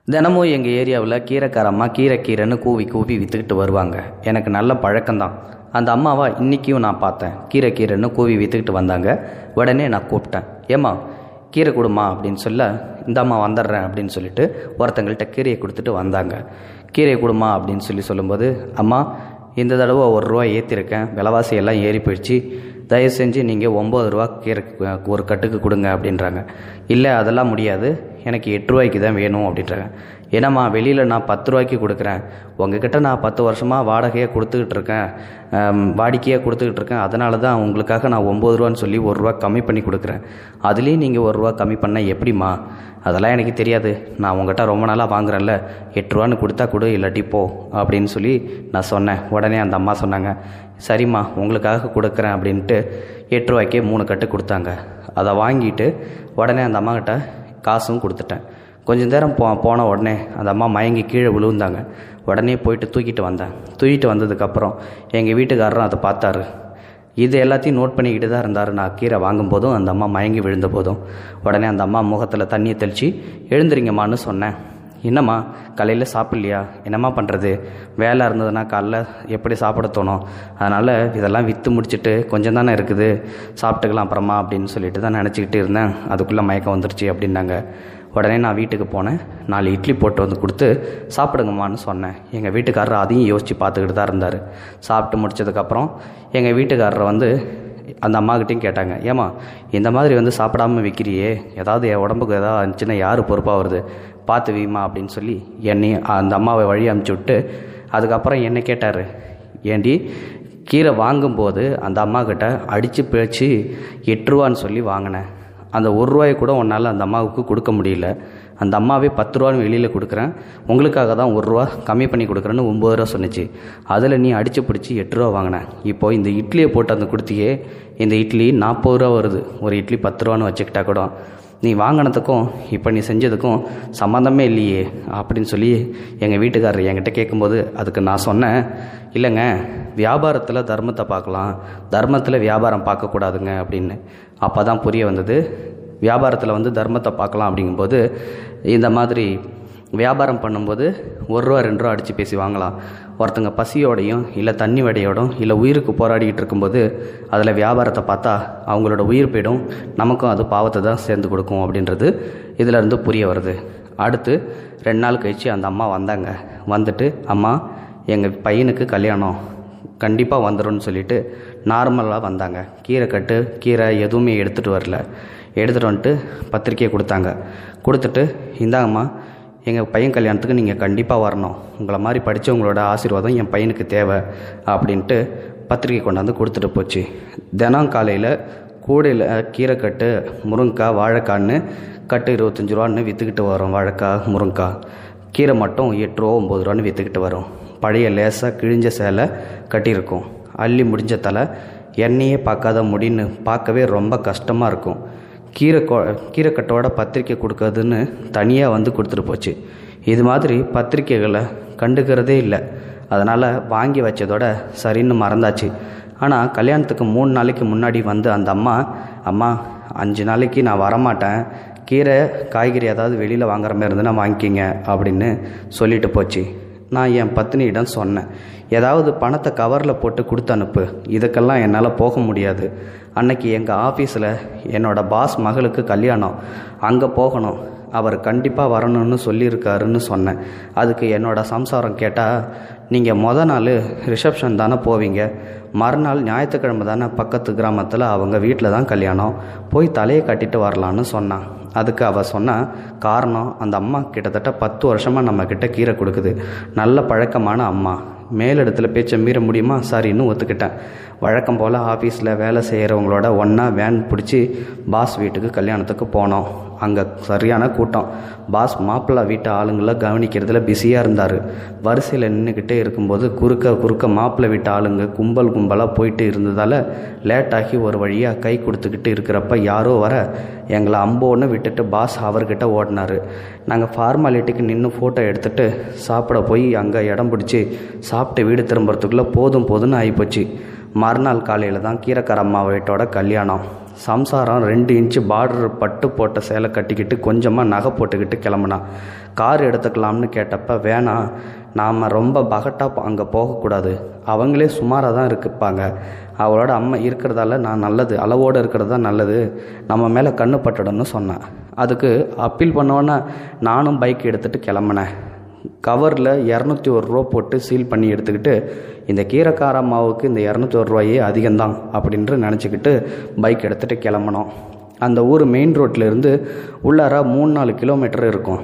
தினமும் எங்கள் ஏரியாவில் கீரைக்காரம்மா கீரைன்னு கூவி கூவி விற்றுக்கிட்டு வருவாங்க. எனக்கு நல்ல பழக்கம்தான். அந்த அம்மாவை இன்றைக்கும் நான் பார்த்தேன். கீரைன்னு கூவி விற்றுக்கிட்டு வந்தாங்க. உடனே நான் கூப்பிட்டேன், ஏம்மா கீரை கொடுமா அப்படின்னு சொல்ல, இந்த அம்மா வந்துடுறேன் அப்படின்னு சொல்லிட்டு ஒருத்தங்கள்ட்ட கீரையை கொடுத்துட்டு வந்தாங்க. கீரையை கொடுமா அப்படின்னு சொல்லும்போது, அம்மா இந்த தடவை ₹1 ஏற்றிருக்கேன், விலைவாசி எல்லாம் ஏறி போயிடுச்சு, தயவு செஞ்சு நீங்கள் ₹9 கீரை ஒரு கட்டுக்கு கொடுங்க அப்படின்றாங்க. இல்லை அதெல்லாம் முடியாது, எனக்கு ₹8 தான் வேணும் அப்படின்றாங்க. ஏன்னாம்மா வெளியில் நான் ₹10 கொடுக்குறேன், உங்ககிட்ட நான் 10 வருஷமாக வாடகையாக கொடுத்துக்கிட்டு இருக்கேன், வாடிக்கையாக கொடுத்துக்கிட்டு இருக்கேன், அதனால தான் உங்களுக்காக நான் ₹9 சொல்லி ₹1 கம்மி பண்ணி கொடுக்குறேன். அதுலேயும் நீங்கள் ₹1 கம்மி பண்ணால் எப்படிம்மா? அதெல்லாம் எனக்கு தெரியாது, நான் உங்கள்கிட்ட ரொம்ப நாளாக வாங்குறேன்ல, ₹8 கொடுத்தா கொடு, இல்லாட்டி போ அப்படின்னு சொல்லி நான் சொன்னேன். உடனே அந்த அம்மா சொன்னாங்க, சரிம்மா உங்களுக்காக கொடுக்குறேன் அப்படின்ட்டு ₹8 3 கட்டு கொடுத்தாங்க. அதை வாங்கிட்டு உடனே அந்த அம்மாக்கிட்ட காசும் கொடுத்துட்டேன். கொஞ்சம் நேரம் போன உடனே அந்த அம்மா மயங்கி கீழே விழுந்தாங்க. உடனே போயிட்டு தூக்கிட்டு வந்தேன். தூக்கிட்டு வந்ததுக்கப்புறம் எங்கள் வீட்டுக்காரரும் அதை பார்த்தாரு. இது எல்லாத்தையும் நோட் பண்ணிக்கிட்டு தான் இருந்தார். நான் கீரை வாங்கும்போதும் அந்த அம்மா மயங்கி விழுந்த போதும். உடனே அந்த அம்மா முகத்தில் தண்ணியை தெளித்து எழுந்துறீங்கம்மான்னு சொன்னேன். என்னம்மா காலையில் சாப்பிட்லையா? என்னம்மா பண்ணுறது, வேலை இருந்ததுன்னா காலைல எப்படி சாப்பிட தோணும், அதனால் இதெல்லாம் விற்று முடிச்சுட்டு கொஞ்சம் தானே இருக்குது, சாப்பிட்டுக்கலாம் அப்புறமா அப்படின்னு சொல்லிட்டு தான் நினச்சிக்கிட்டு இருந்தேன், அதுக்குள்ளே மயக்கம் வந்துருச்சு அப்படின்னாங்க. உடனே நான் வீட்டுக்கு போனேன். 4 இட்லி போட்டு வந்து கொடுத்து சாப்பிடுங்கம்மான்னு சொன்னேன். எங்கள் வீட்டுக்காரர் அதையும் யோசித்து பார்த்துக்கிட்டு தான் இருந்தார். சாப்பிட்டு முடிச்சதுக்கப்புறம் எங்கள் வீட்டுக்காரரை அந்த அம்மாக்கிட்டையும் கேட்டாங்க, ஏம்மா இந்த மாதிரி சாப்பிடாமல் விற்கிறியே, ஏதாவது என் உடம்புக்கு ஏதாவது இருந்துச்சுன்னா யார் பொறுப்பாக வருது, பார்த்து வீமா அப்படின்னு சொல்லி என்னையும் அந்த அம்மாவை வழி அனுப்பிச்சி விட்டு அதுக்கப்புறம் என்னை கேட்டார், ஏண்டி கீரை வாங்கும்போது அந்த அம்மாக்கிட்ட அடித்து பேச்சு ₹8 சொல்லி வாங்கினேன், அந்த ₹1 கூட உன்னால் அந்த அம்மாவுக்கு கொடுக்க முடியல, அந்த அம்மாவே ₹10 வெளியில் கொடுக்குறேன், உங்களுக்காக தான் ₹1 கம்மி பண்ணி கொடுக்குறேன்னு ₹9 சொன்னிச்சு, அதில் நீ அடித்து பிடிச்சி ₹8 வாங்கினேன், இப்போது இந்த இட்லியை போட்டு அந்த கொடுத்தியே, இந்த இட்லி ₹40 வருது, ஒரு இட்லி ₹10 வச்சுக்கிட்டா கூட நீ வாங்கினதுக்கும் இப்போ நீ செஞ்சதுக்கும் சம்மந்தமே இல்லையே அப்படின்னு சொல்லி எங்கள் வீட்டுக்காரர் என்கிட்ட கேட்கும்போது அதுக்கு நான் சொன்னேன், இல்லைங்க வியாபாரத்தில் தர்மத்தை பார்க்கலாம், தர்மத்தில் வியாபாரம் பார்க்கக்கூடாதுங்க அப்படின்னு. அப்போ தான் புரிய வந்தது, வியாபாரத்தில் தர்மத்தை பார்க்கலாம் அப்படிங்கும்போது இந்த மாதிரி வியாபாரம் பண்ணும்போது ₹1 ₹2 அடித்து பேசி வாங்கலாம், ஒருத்தங்க பசியோடையும் இல்லை தண்ணி வடையோடும் இல்லை உயிருக்கு போராடிக்கிட்டு இருக்கும்போது அதில் வியாபாரத்தை பார்த்தா அவங்களோட உயிர் போயிடும், நமக்கும் அது பாவத்தை தான் சேர்ந்து கொடுக்கும் அப்படின்றது இதிலேருந்து புரிய வருது. அடுத்து 2 நாள் கழித்து அந்த அம்மா வந்தாங்க. வந்துட்டு, அம்மா எங்கள் பையனுக்கு கல்யாணம் கண்டிப்பாக வந்துடும்னு சொல்லிட்டு நார்மலாக வந்தாங்க. கீரை எதுவுமே எடுத்துகிட்டு வரல. எடுத்துகிட்டு வந்துட்டு பத்திரிக்கையை கொடுத்தாங்க. கொடுத்துட்டு, இந்தாங்கம்மா எங்கள் பையன் கல்யாணத்துக்கு நீங்கள் கண்டிப்பாக வரணும், உங்களை மாதிரி படித்தவங்களோட ஆசீர்வாதம் என் பையனுக்கு தேவை அப்படின்ட்டு பத்திரிக்கை கொண்டாந்து கொடுத்துட்டு போச்சு. தினம் காலையில் கூடையில் கீரை கட்டு, முருங்கைக்காய், வாழைக்கான்னு கட்டு ₹25 விற்றுக்கிட்டு வரும். வாழைக்காய், முருங்கைக்காய், கீரை மட்டும் ₹8 ₹9 விற்றுக்கிட்டு வரும். பழைய லேசாக கிழிஞ்ச சேலை கட்டியிருக்கும், அள்ளி முடிஞ்ச தலை, எண்ணெயே பார்க்காத முடின்னு பார்க்கவே ரொம்ப கஷ்டமாக இருக்கும். கீரை கட்டோட பத்திரிக்கை கொடுக்கறதுன்னு தனியாக கொடுத்துட்டு போச்சு. இது மாதிரி பத்திரிக்கைகளை கண்டுக்கிறதே இல்லை. அதனால் வாங்கி வச்சதோட சரின்னு மறந்தாச்சு. ஆனால் கல்யாணத்துக்கு 3 நாளைக்கு முன்னாடி அந்த அம்மா 5 நாளைக்கு நான் வரமாட்டேன், கீரை காய்கறி ஏதாவது வெளியில் வாங்குற மாதிரி இருந்துன்னா வாங்கிக்கிங்க அப்படின்னு சொல்லிட்டு போச்சு. நான் என் பத்னியிடம் சொன்னேன், ஏதாவது பணத்தை கவரில் போட்டு கொடுத்து அனுப்பு, இதுக்கெல்லாம் என்னால் போக முடியாது, அன்னைக்கு எங்கள் ஆஃபீஸில் என்னோடய பாஸ் மகளுக்கு கல்யாணம், அங்கே போகணும், அவர் கண்டிப்பாக வரணும்னு சொல்லியிருக்காருன்னு சொன்னேன். அதுக்கு என்னோடய சம்சாரம் கேட்டால், நீங்கள் நாள் ரிசப்ஷன் தானே போவீங்க, மறுநாள் ஞாயிற்றுக்கிழமை தானே பக்கத்து கிராமத்தில் அவங்க வீட்டில் தான் கல்யாணம், போய் தலையை கட்டிட்டு வரலான்னு சொன்னான். அதுக்கு அவள் சொன்ன காரணம், அந்த அம்மா கிட்டத்தட்ட 10 வருஷமாக நம்மக்கிட்ட கீரை கொடுக்குது, நல்ல பழக்கமான அம்மா, மேலிடத்தில் பேச்சை மீற முடியுமா, சரின்னு ஒத்துக்கிட்டேன். வழக்கம் போல் ஆஃபீஸில் வேலை செய்கிறவங்களோட ஒன்றா வேன் பிடிச்சி பாஸ் வீட்டுக்கு கல்யாணத்துக்கு போனோம். அங்கே சரியான கூட்டம். பாஸ் மாப்பிள்ளை வீட்டு ஆளுங்களை கவனிக்கிறதுல பிஸியாக இருந்தார். வரிசையில் நின்றுக்கிட்டே இருக்கும்போது குறுக்க மாப்பிள்ளை வீட்டு ஆளுங்க கும்பலாக போயிட்டு இருந்ததால் லேட்டாகி ஒரு வழியாக கை கொடுத்துக்கிட்டு இருக்கிறப்ப யாரோ வர எங்களை அம்போன்னு விட்டுட்டு பாஸ் அவர்கிட்ட ஓடினார். நாங்கள் ஃபார்மாலிட்டிக்கு நின்று ஃபோட்டோ எடுத்துகிட்டு சாப்பிட போய் அங்கே இடம் பிடிச்சி சாப்பிட்டு வீடு திரும்புறதுக்குள்ளே போதும்னு ஆகிப்போச்சு. மறுநாள் காலையில் தான் கீரைக்கார அம்மா வீட்டோட கல்யாணம். சம்சாரம் 2 இன்ச்சு பார்டர் பட்டு போட்ட சேலை கட்டிக்கிட்டு கொஞ்சமாக நகை போட்டுக்கிட்டு கிளம்புனான். கார் எடுத்துக்கலாம்னு கேட்டப்ப வேணாம், நாம் ரொம்ப பகட்டாக அங்கே போகக்கூடாது, அவங்களே சுமாராக தான் இருப்பாங்க, அவளோட அம்மா இருக்கிறதால நான் நல்லது அளவோடு இருக்கிறது தான் நல்லது, நம்ம மேலே கண்ணு பட்டுடணும்னு சொன்னேன். அதுக்கு அப்பீல் பண்ணோன்னே நானும் பைக் எடுத்துகிட்டு கிளம்புனேன். கவரில் 201 ரூபா போட்டு சீல் பண்ணி எடுத்துக்கிட்டு, இந்த கீரைக்கார அம்மாவுக்கு இந்த 201 ரூபாயே அதிகம்தான் அப்படின்ட்டு நினச்சிக்கிட்டு பைக் எடுத்துகிட்டு கிளம்பினோம். அந்த ஊர் மெயின் ரோட்லேருந்து உள்ளார 3-4 கிலோமீட்டர் இருக்கும்.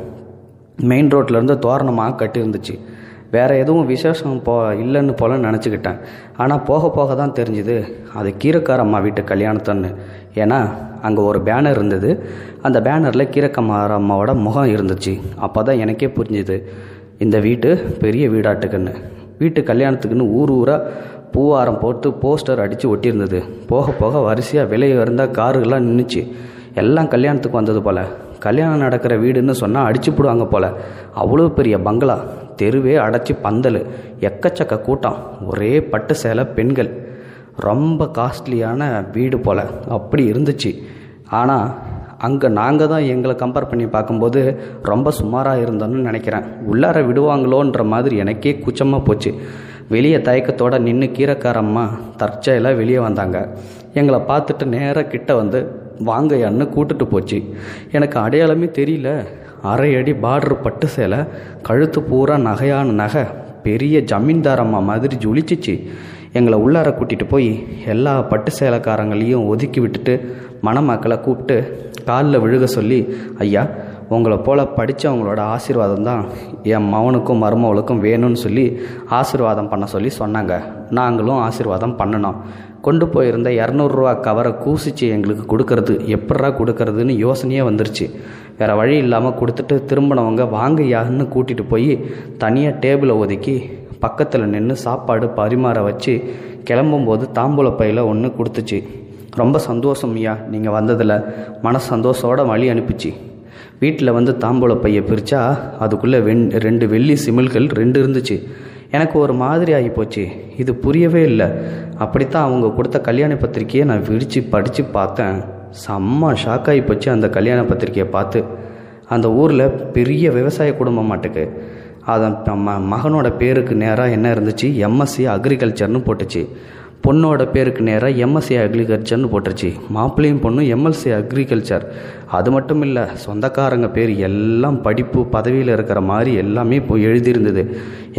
மெயின் ரோட்லேருந்து தோரணமாக கட்டியிருந்துச்சு. வேறு எதுவும் விசேஷம் இல்லைன்னு போல நினச்சிக்கிட்டேன். ஆனால் போக போக தான் தெரிஞ்சுது அது கீரைக்கார அம்மா வீட்டு கல்யாணத்தன்னு. ஏன்னா அங்கே ஒரு பேனர் இருந்தது. அந்த பேனரில் கீரைக்கார அம்மாவோட முகம் இருந்துச்சு. அப்போ தான் எனக்கே புரிஞ்சுது இந்த வீட்டு பெரிய வீடாட்டுக்குன்னு. வீட்டு கல்யாணத்துக்குன்னு ஊராக பூவாரம் போட்டு போஸ்டர் அடித்து ஒட்டியிருந்தது. போக போக வரிசையாக விலை இருந்தால் காருகள்லாம் நின்றுச்சு. எல்லாம் கல்யாணத்துக்கு வந்தது போல். கல்யாணம் நடக்கிற வீடுன்னு சொன்னால் அடிச்சு போடுவாங்க போல். அவ்வளோ பெரிய பங்களா, தெருவே அடைச்சி பந்தல், எக்கச்சக்க கூட்டம், ஒரே பட்டு சேலை பெண்கள். ரொம்ப காஸ்ட்லியான வீடு போல் அப்படி இருந்துச்சு. ஆனால் அங்கே நாங்கள் தான் எங்களை கம்பேர் பண்ணி பார்க்கும்போது ரொம்ப சுமாராக இருந்தோன்னு நினைக்கிறேன். உள்ளார விடுவாங்களோன்ற மாதிரி எனக்கே கூச்சமாக போச்சு. வெளியே தயக்கத்தோடு நின்று கீரைக்காரம்மா தற்செயலாக வெளியே வந்தாங்க. எங்களை பார்த்துட்டு நேராக கிட்ட வந்து வாங்கையான்னு கூட்டுட்டு போச்சு. எனக்கு அடையாளமே தெரியல. 1/2 அடி பார்டர் பட்டு சேலை, கழுத்து பூரா நகையான நகை, பெரிய ஜமீன்தாரம்மா மாதிரி ஜொலிச்சிச்சு. எங்களை உள்ளார கூட்டிகிட்டு போய் எல்லா பட்டு சேலைக்காரங்களையும் ஒதுக்கி விட்டுட்டு மணமக்களை கூப்பிட்டு காலில் விழுக சொல்லி, ஐயா உங்களை போல் படித்தவங்களோட ஆசீர்வாதம் தான் என் மகனுக்கும் மருமவளுக்கும் வேணும்னு சொல்லி ஆசீர்வாதம் பண்ண சொல்லி சொன்னாங்க. நாங்களும் ஆசீர்வாதம் பண்ணினோம். கொண்டு போயிருந்த 200 ரூபா கவரை கூசிச்சு எங்களுக்கு கொடுக்கறது எப்படா கொடுக்கறதுன்னு யோசனையே வந்துருச்சு. வேறு வழி இல்லாமல் கொடுத்துட்டு திரும்பினவங்க வாங்கையான்னு கூட்டிகிட்டு போய் தனியாக டேபிளை ஒதுக்கி பக்கத்தில் நின்று சாப்பாடு பரிமாற வச்சு கிளம்பும்போது தாம்பூல பையில் ஒன்று கொடுத்துச்சு. ரொம்ப சந்தோஷம் ஐயா, நீங்கள் வந்ததில் மன சந்தோஷத்தோட வழி அனுப்பிச்சு. வீட்டில் வந்து தாம்பூல பையை பிரித்தா அதுக்குள்ளே 2 வெள்ளி சிமிழ்கள் 2 இருந்துச்சு. எனக்கு ஒரு மாதிரி ஆகிப்போச்சு. இது புரியவே இல்லை. அப்படித்தான் அவங்க கொடுத்த கல்யாண பத்திரிக்கையை நான் விரித்து படித்து பார்த்தேன். செம்ம ஷாக்காகி போச்சு அந்த கல்யாண பத்திரிக்கையை பார்த்து. அந்த ஊரில் பெரிய விவசாய குடும்பம் மாட்டுக்கு. அதன் மகனோட பேருக்கு நேராக என்ன இருந்துச்சு, எம்எஸ்சி அக்ரிகல்ச்சர்னு போட்டுச்சு. பொண்ணோட பேருக்கு நேராக எம்எஸ்சி அக்ரிகல்ச்சர்னு போட்டுருச்சு. மாப்பிள்ளையும் பொண்ணும் எம்எல்சி அக்ரிகல்ச்சர். அது மட்டும் இல்லை, சொந்தக்காரங்க பேர் எல்லாம் படிப்பு பதவியில் இருக்கிற மாதிரி எல்லாமே போய் எழுதியிருந்தது.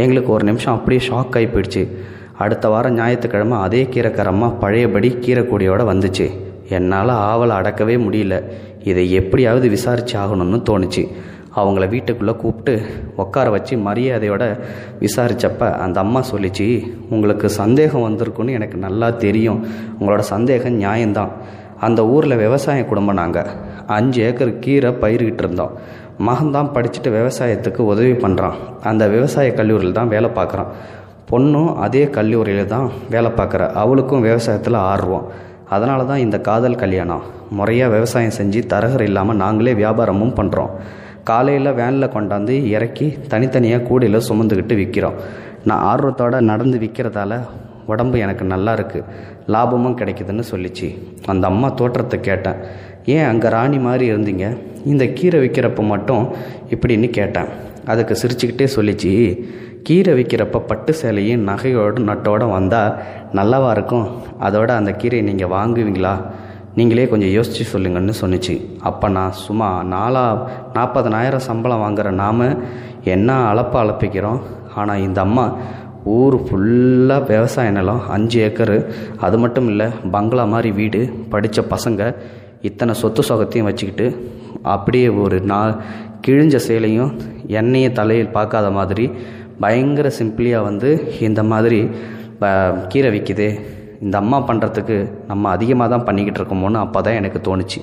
எங்களுக்கு ஒரு நிமிஷம் அப்படியே ஷாக் ஆகி போயிடுச்சு. அடுத்த வாரம் ஞாயிற்றுக்கிழமை அதே கீரைக்காரம்மா பழையபடி கீரைக்கொடியோடு வந்துச்சு. என்னால் ஆவலை அடக்கவே முடியல. இதை எப்படியாவது விசாரித்து ஆகணும்னு தோணுச்சு. அவங்கள வீட்டுக்குள்ளே கூப்பிட்டு உட்கார வச்சு மரியாதையோட விசாரித்தப்ப அந்த அம்மா சொல்லிச்சு, உங்களுக்கு சந்தேகம் வந்திருக்குன்னு எனக்கு நல்லா தெரியும். உங்களோட சந்தேகம் நியாயம்தான். அந்த ஊரில் விவசாய குடும்பம். நாங்கள் 5 ஏக்கர் கீரை பயிர்கிட்டு இருந்தோம். மகன்தான் படிச்சுட்டு விவசாயத்துக்கு உதவி பண்ணுறான். அந்த விவசாய கல்லூரியில் தான் வேலை பார்க்குறான். பொண்ணும் அதே கல்லூரியில் தான் வேலை பார்க்குற. அவளுக்கும் விவசாயத்தில் ஆர்வம். அதனால தான் இந்த காதல் கல்யாணம். முறையாக விவசாயம் செஞ்சு தரகர் இல்லாமல் நாங்களே வியாபாரமும் பண்ணுறோம். காலையில் வேனில் கொண்டாந்து இறக்கி தனித்தனியாக கூடையில் சுமந்துக்கிட்டு விற்கிறோம். நான் ஆர்வத்தோடு நடந்து விற்கிறதால உடம்பு எனக்கு நல்லா இருக்குது, லாபமும் கிடைக்குதுன்னு சொல்லிச்சு. அந்த அம்மா தோற்றத்தை கேட்டேன். ஏன் அங்கே ராணி மாதிரி இருந்தீங்க, இந்த கீரை விற்கிறப்ப மட்டும் இப்படின்னு கேட்டேன். அதுக்கு சிரிச்சுக்கிட்டே சொல்லிச்சு, கீரை விற்கிறப்ப பட்டு சேலையும் நகையோடு நட்டோடு வந்தால் நல்லாவா இருக்கும், அதோட அந்த கீரையை நீங்கள் வாங்குவீங்களா, நீங்களே கொஞ்சம் யோசித்து சொல்லுங்கன்னு சொன்னிச்சு. அப்போ நான் சும்மா 40,000 சம்பளம் வாங்குகிற நாம் என்ன அளப்பிக்கிறோம். ஆனால் இந்த அம்மா ஊர் ஃபுல்லாக விவசாய நிலம், 5 ஏக்கரு, அது மட்டும் இல்லை பங்களா மாதிரி வீடு, படித்த பசங்க, இத்தனை சொத்து சொகத்தையும் வச்சுக்கிட்டு அப்படியே ஒரு கிழிஞ்ச சேலையும் எண்ணெயை தலையில் பார்க்காத மாதிரி பயங்கர சிம்பிளியாக வந்து இந்த மாதிரி கீரை விற்கிது. இந்த அம்மா பண்ணுறதுக்கு நம்ம அதிகமாக தான் பண்ணிக்கிட்டு இருக்கோமோன்னு அப்போ தான் எனக்கு தோணுச்சு.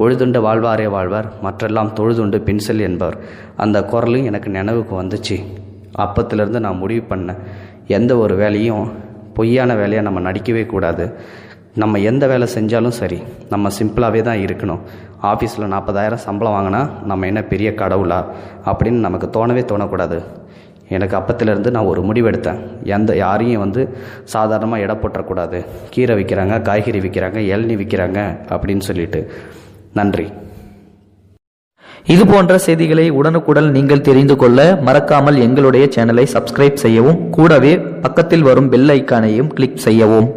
ஒழுதுண்டு வாழ்வாரே வாழ்வார், மற்றெல்லாம் தொழுதுண்டு பின்செல் என்பவர். அந்த குரலும் எனக்கு நினைவுக்கு வந்துச்சு. அப்பத்திலேருந்து நான் முடிவு பண்ணேன், எந்த ஒரு வேலையும் பொய்யான வேலையாக நம்ம நடிக்கவே கூடாது. நம்ம எந்த வேலை செஞ்சாலும் சரி, நம்ம சிம்பிளாகவே தான் இருக்கணும். ஆஃபீஸில் 40,000 சம்பளம் வாங்கினா நம்ம என்ன பெரிய கடவுளா அப்படின்னு நமக்கு தோணவே தோணக்கூடாது. எனக்கு அப்பத்திலேருந்து நான் ஒரு முடிவெடுத்தேன், யாரையும் வந்து சாதாரணமாக எடை போட்டுறக்கூடாது. கீரை விற்கிறாங்க, காய்கறி விற்கிறாங்க, இளநீ விற்கிறாங்க அப்படின்னு சொல்லிட்டு. நன்றி. இது போன்ற செய்திகளை உடனுக்குடன் நீங்கள் தெரிந்து கொள்ள மறக்காமல் எங்களுடைய சேனலை சப்ஸ்கிரைப் செய்யவும், கூடவே பக்கத்தில் வரும் பெல் ஐக்கானையும் கிளிக் செய்யவும்.